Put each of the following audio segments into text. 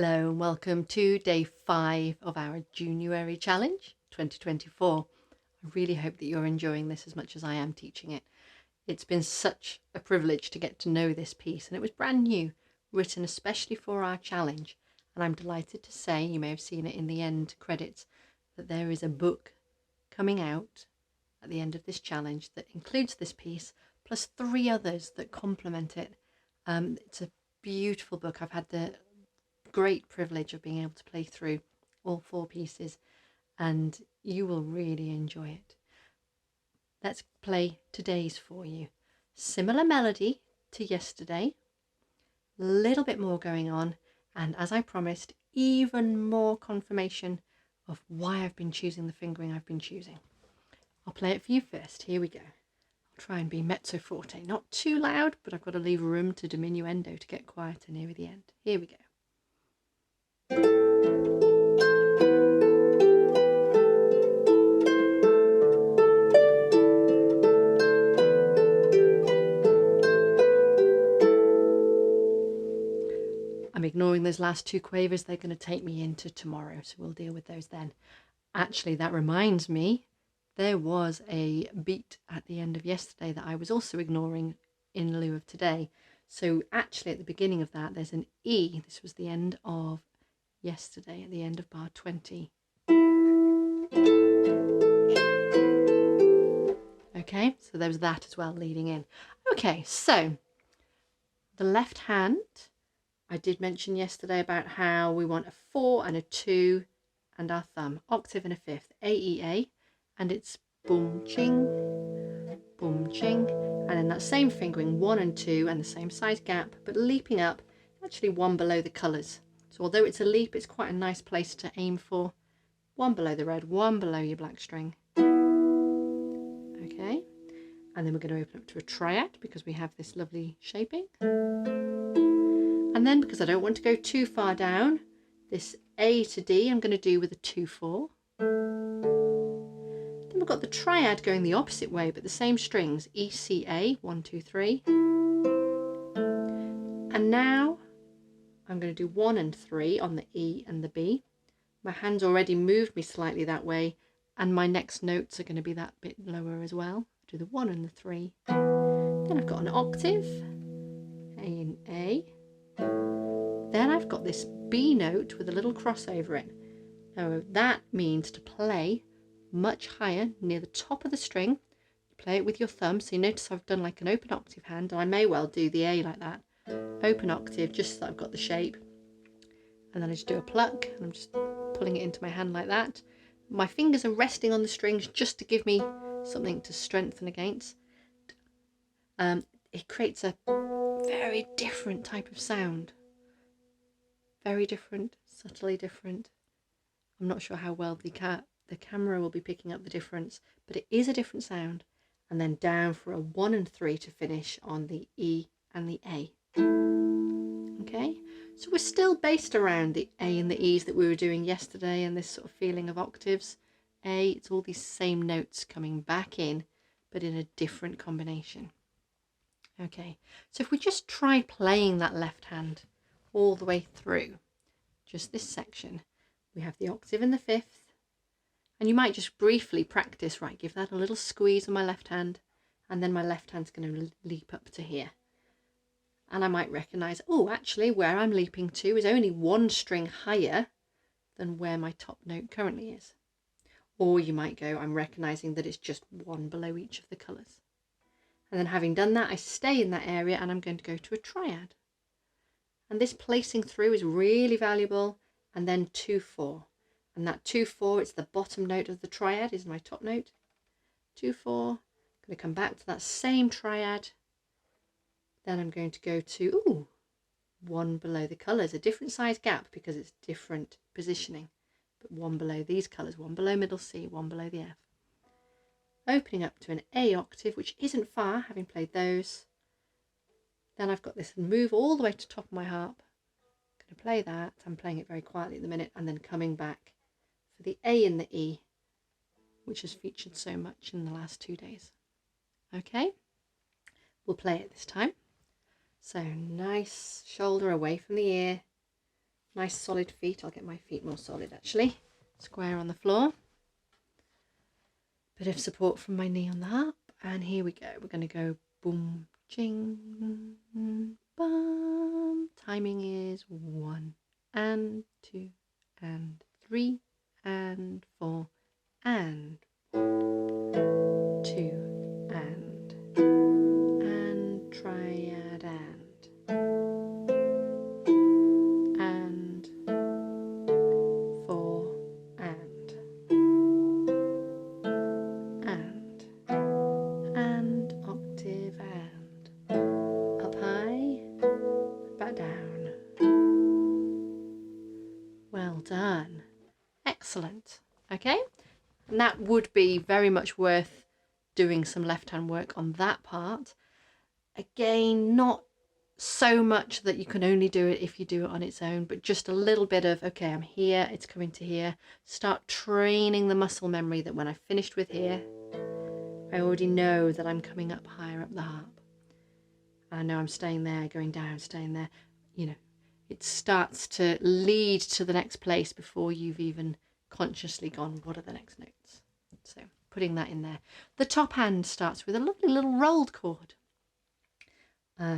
Hello and welcome to day 5 of our JuNEWary challenge 2024. I really hope that you're enjoying this as much as I am teaching it. It's been such a privilege to get to know this piece, and it was brand new, written especially for our challenge, and I'm delighted to say, you may have seen it in the end credits, that there is a book coming out at the end of this challenge that includes this piece plus 3 others that complement it. It's a beautiful book. I've had the great privilege of being able to play through all 4 pieces, and you will really enjoy it. Let's play today's for you. Similar melody to yesterday, a little bit more going on, and as I promised, even more confirmation of why I've been choosing the fingering I've been choosing. I'll play it for you first. Here we go. I'll try and be mezzo forte, not too loud, but I've got to leave room to diminuendo to get quieter near the end. Here we go. I'm ignoring those last 2 quavers. They're going to take me into tomorrow, so we'll deal with those then. Actually, that reminds me, there was a beat at the end of yesterday that I was also ignoring in lieu of today. So actually at the beginning of that, there's an E. This was the end of yesterday, at the end of bar 20. Okay, so there was that as well leading in. Okay, so the left hand, I did mention yesterday about how we want a 4 and a 2 and our thumb, octave and a 5th, A, E, A, and it's boom, ching, and then that same fingering 1 and 2 and the same size gap, but leaping up, actually 1 below the colours. So although it's a leap, it's quite a nice place to aim for. 1 below the red, 1 below your black string. Okay, and then we're going to open up to a triad because we have this lovely shaping. And then, because I don't want to go too far down, this A to D I'm going to do with a 2-4. Then we've got the triad going the opposite way, but the same strings, E, C, A, 1, 2, 3. And now I'm going to do 1 and 3 on the E and the B. My hand's already moved me slightly that way, and my next notes are going to be that bit lower as well. Do the 1 and the 3. Then I've got an octave, A and A. Then I've got this B note with a little cross over it. Now that means to play much higher near the top of the string. You play it with your thumb, so you notice I've done like an open octave hand, and I may well do the A like that. Open octave, just so I've got the shape. And then I just do a pluck, and I'm just pulling it into my hand like that. My fingers are resting on the strings just to give me something to strengthen against. It creates a very different type of sound. Very different, subtly different. I'm not sure how well the camera will be picking up the difference, but it is a different sound. And then down for a 1 and 3 to finish on the E and the A. Okay, so we're still based around the A and the E's that we were doing yesterday, and this sort of feeling of octaves. A, it's all these same notes coming back in, but in a different combination. Okay, so if we just try playing that left hand all the way through, just this section, we have the octave and the 5th, and you might just briefly practice, right, give that a little squeeze on my left hand, and then my left hand's going to leap up to here. And I might recognise, oh, actually where I'm leaping to is only 1 string higher than where my top note currently is. Or you might go, I'm recognising that it's just 1 below each of the colours. And then having done that, I stay in that area and I'm going to go to a triad. And this placing through is really valuable. And then 2-4. And that 2-4, it's the bottom note of the triad, is my top note. 2-4. I'm going to come back to that same triad. Then I'm going to go to 1 below the colours, a different size gap because it's different positioning. But 1 below these colours, 1 below middle C, 1 below the F. Opening up to an A octave, which isn't far, having played those. Then I've got this move all the way to top of my harp. I'm going to play that. I'm playing it very quietly at the minute, and then coming back for the A and the E, which has featured so much in the last 2 days. Okay, we'll play it this time. So nice shoulder away from the ear, Nice solid feet. I'll get my feet more solid actually. Square on the floor. Bit of support from my knee on the harp. And here we go. We're going to go boom, ching, bum. Timing is 1 and 2 and 3 and 4 and 2 and triad and 4 and octave and up high, back down. Well done. Excellent. Okay, and that would be very much worth doing some left hand work on that part. Again, not so much that you can only do it if you do it on its own, but just a little bit of, okay, I'm here, it's coming to here. Start training the muscle memory that when I finished with here, I already know that I'm coming up higher up the harp. I know I'm staying there, going down, staying there. You know, it starts to lead to the next place before you've even consciously gone, what are the next notes? So putting that in there. The top hand starts with a lovely little rolled chord.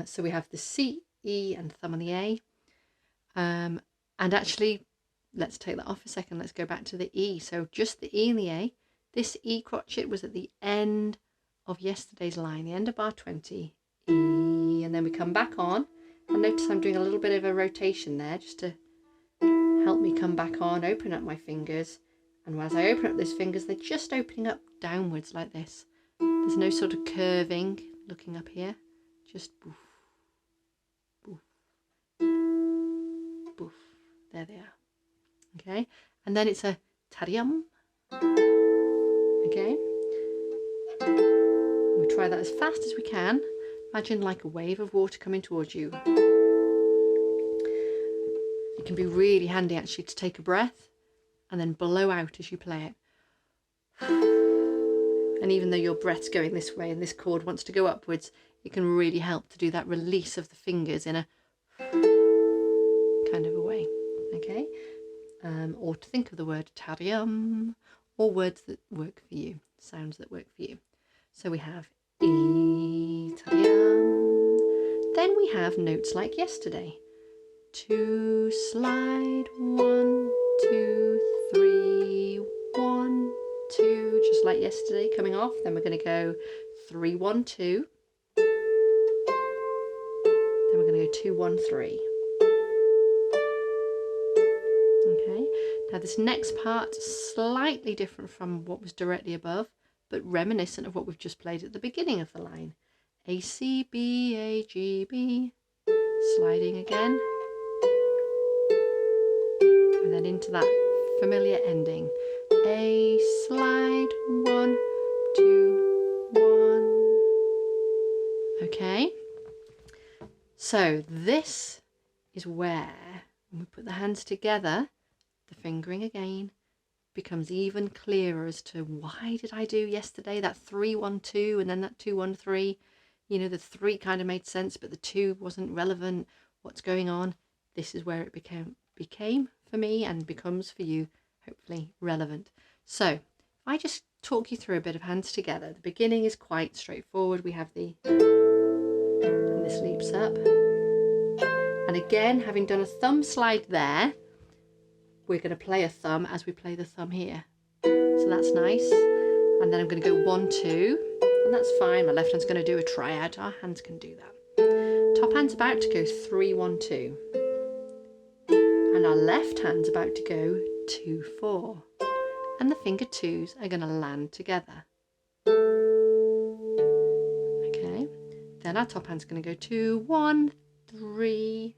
So we have the C, E and thumb on the A. And actually, let's take that off a second. Let's go back to the E. So just the E and the A. This E crotchet was at the end of yesterday's line, the end of bar 20. E, and then we come back on. And notice I'm doing a little bit of a rotation there just to help me come back on, open up my fingers. And as I open up those fingers, they're just opening up downwards like this. There's no sort of curving looking up here. Just boof, boof, boof. There they are. Okay, and then it's a tarium. Okay, we try that as fast as we can. Imagine like a wave of water coming towards you. It can be really handy actually to take a breath and then blow out as you play it. And even though your breath's going this way and this chord wants to go upwards, it can really help to do that release of the fingers in a kind of a way, okay? Or to think of the word tarium, or words that work for you, sounds that work for you. So we have E, tarium. Then we have notes like yesterday. 2, slide, 1, 2, 3, 1, 2, just like yesterday, coming off. Then we're going to go 3, 1, 2. Then we're going to go 2, 1, 3. Okay, now this next part slightly different from what was directly above, but reminiscent of what we've just played at the beginning of the line. A, C, B, A, G, B. Sliding again. And then into that familiar ending. A, slide, 1, 2, 1. Okay. So this is where, when we put the hands together, the fingering again becomes even clearer as to why did I do yesterday that 3, 1, 2 and then that 2, 1, 3. You know, the 3 kind of made sense, but the 2 wasn't relevant. What's going on? This is where it became for me and becomes for you, hopefully, relevant. So if I just talk you through a bit of hands together. The beginning is quite straightforward. We have the, and this leaps up. And again, having done a thumb slide there, we're going to play a thumb as we play the thumb here. So that's nice. And then I'm going to go 1, 2, and that's fine. My left hand's going to do a triad. Our hands can do that. Top hand's about to go 3, 1, 2. And our left hand's about to go 2, 4. And the finger 2s are going to land together. Okay. Then our top hand's going to go 2, 1, 3.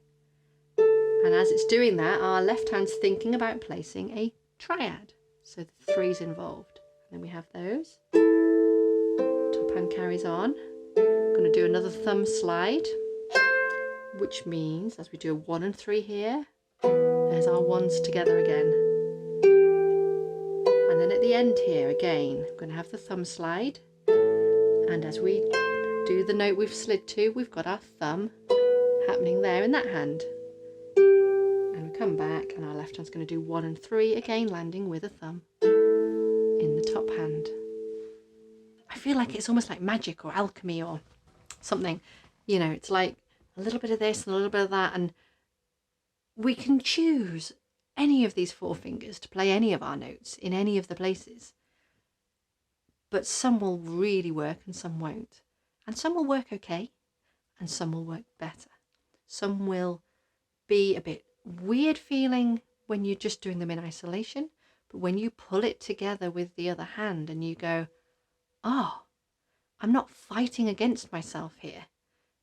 And as it's doing that, our left hand's thinking about placing a triad. So the 3's involved. And then we have those. Top hand carries on. I'm going to do another thumb slide, which means as we do a 1 and 3 here, there's our 1s together again. And then at the end here again, I'm going to have the thumb slide. And as we do the note we've slid to, we've got our thumb happening there in that hand. And we're come back, and our left hand's going to do 1 and 3, again landing with a thumb in the top hand. I feel like it's almost like magic or alchemy or something. You know, it's like a little bit of this and a little bit of that, and we can choose any of these 4 fingers to play any of our notes in any of the places. But some will really work and some won't. And some will work okay and some will work better. Some will be a bit weird feeling when you're just doing them in isolation, but when you pull it together with the other hand and you go, oh, I'm not fighting against myself here,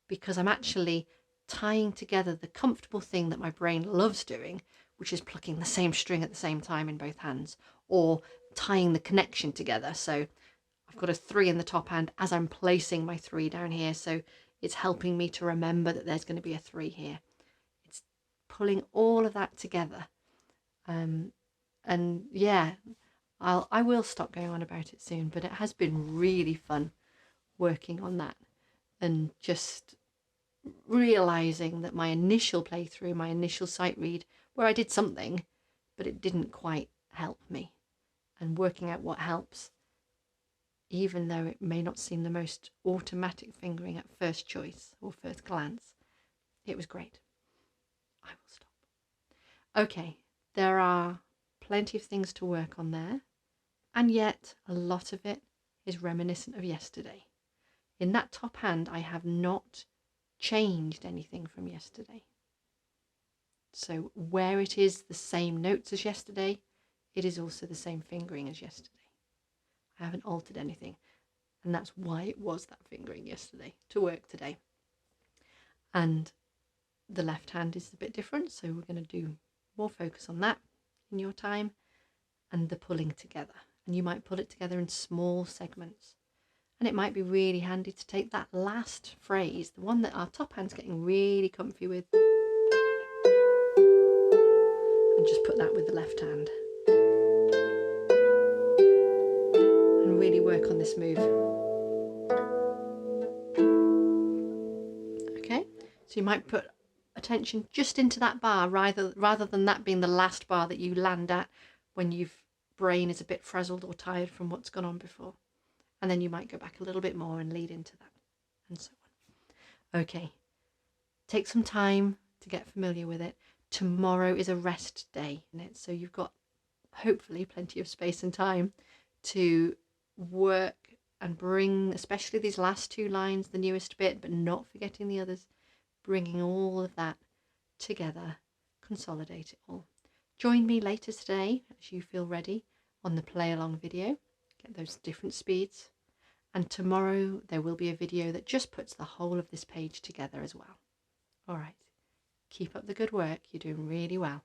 because I'm actually tying together the comfortable thing that my brain loves doing, which is plucking the same string at the same time in both hands, or tying the connection together. So I've got a 3 in the top hand as I'm placing my 3 down here, so it's helping me to remember that there's going to be a 3 here. It's pulling all of that together. And yeah, I will stop going on about it soon, but it has been really fun working on that and just realizing that my initial playthrough, my initial sight read, where I did something, but it didn't quite help me, and working out what helps, even though it may not seem the most automatic fingering at first choice or first glance, it was great. I will stop. Okay, there are plenty of things to work on there, and yet a lot of it is reminiscent of yesterday. In that top hand, I have not changed anything from yesterday. So where it is the same notes as yesterday, it is also the same fingering as yesterday. I haven't altered anything, and that's why it was that fingering yesterday to work today. And the left hand is a bit different, so we're going to do more focus on that in your time, and the pulling together. And you might pull it together in small segments. And it might be really handy to take that last phrase, the one that our top hand's getting really comfy with, and just put that with the left hand. And really work on this move. Okay, so you might put attention just into that bar rather than that being the last bar that you land at when your brain is a bit frazzled or tired from what's gone on before. And then you might go back a little bit more and lead into that, and so on. Okay, take some time to get familiar with it. Tomorrow is a rest day, isn't it? So you've got hopefully plenty of space and time to work and bring, especially these last 2 lines, the newest bit, but not forgetting the others, bringing all of that together, consolidate it all. Join me later today as you feel ready on the play along video. Get those different speeds, and tomorrow there will be a video that just puts the whole of this page together as well. All right, keep up the good work, you're doing really well.